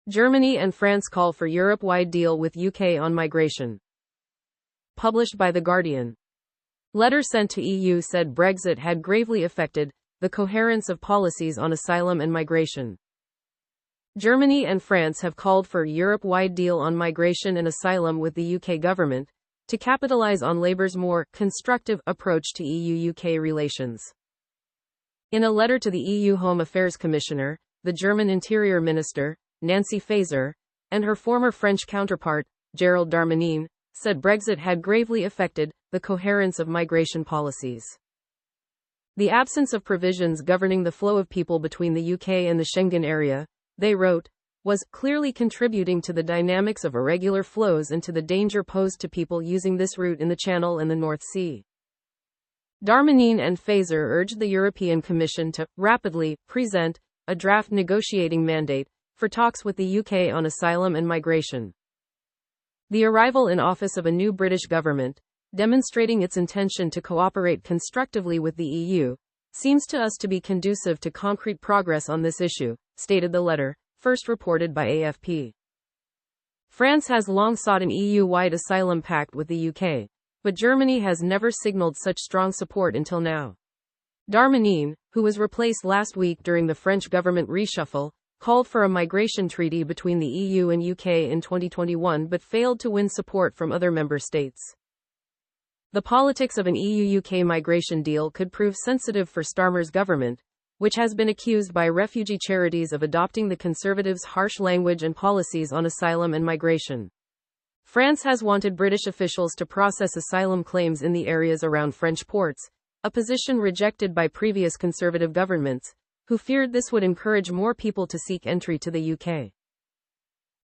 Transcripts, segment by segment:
Germany and France call for Europe-wide deal with UK on migration. Published by The Guardian. Letter sent to EU said Brexit had gravely affected the coherence of policies on asylum and migration. Germany and France have called for a Europe-wide deal on migration and asylum with the UK government to capitalize on Labour's more constructive approach to EU-UK relations. In a letter to the EU Home Affairs Commissioner, the German Interior Minister, Nancy Faeser, and her former French counterpart, Gérald Darmanin, said Brexit had gravely affected the coherence of migration policies. The absence of provisions governing the flow of people between the UK and the Schengen area, they wrote, was clearly contributing to the dynamics of irregular flows and to the danger posed to people using this route in the Channel and the North Sea. Darmanin and Faeser urged the European Commission to rapidly present a draft negotiating mandate for talks with the UK on asylum and migration. The arrival in office of a new British government, demonstrating its intention to cooperate constructively with the EU, seems to us to be conducive to concrete progress on this issue, stated the letter, first reported by AFP. France has long sought an EU-wide asylum pact with the UK, but Germany has never signaled such strong support until now. Darmanin, who was replaced last week during the French government reshuffle, called for a migration treaty between the EU and UK in 2021 but failed to win support from other member states. The politics of an EU-UK migration deal could prove sensitive for Starmer's government, which has been accused by refugee charities of adopting the Conservatives' harsh language and policies on asylum and migration. France has wanted British officials to process asylum claims in the areas around French ports, a position rejected by previous Conservative governments, who feared this would encourage more people to seek entry to the UK.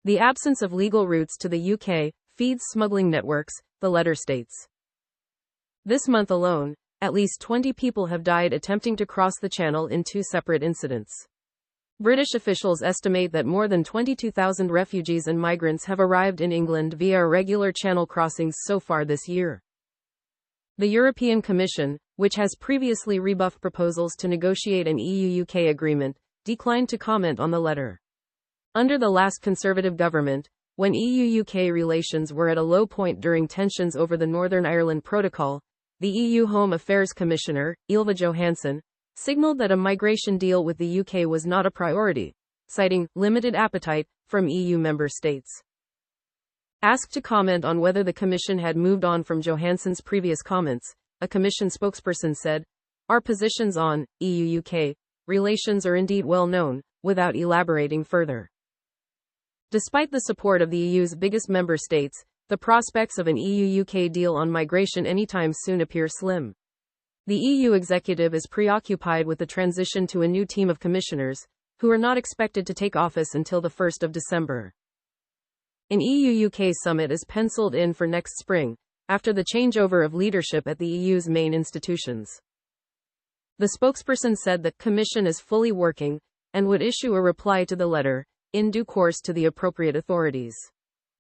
The absence of legal routes to the UK feeds smuggling networks, the letter states. This month alone, at least 20 people have died attempting to cross the Channel in 2 separate incidents. British officials estimate that more than 22,000 refugees and migrants have arrived in England via irregular Channel crossings so far this year. The European Commission, which has previously rebuffed proposals to negotiate an EU-UK agreement, declined to comment on the letter. Under the last Conservative government, when EU-UK relations were at a low point during tensions over the Northern Ireland Protocol, the EU Home Affairs Commissioner, Ylva Johansson, signalled that a migration deal with the UK was not a priority, citing limited appetite from EU member states. Asked to comment on whether the Commission had moved on from Johansson's previous comments, a Commission spokesperson said, "Our positions on EU-UK relations are indeed well known," without elaborating further. Despite the support of the EU's biggest member states, the prospects of an EU-UK deal on migration anytime soon appear slim. The EU executive is preoccupied with the transition to a new team of commissioners, who are not expected to take office until the 1st of December. An EU-UK summit is penciled in for next spring, after the changeover of leadership at the EU's main institutions. The spokesperson said the Commission is fully working, and would issue a reply to the letter, in due course to the appropriate authorities.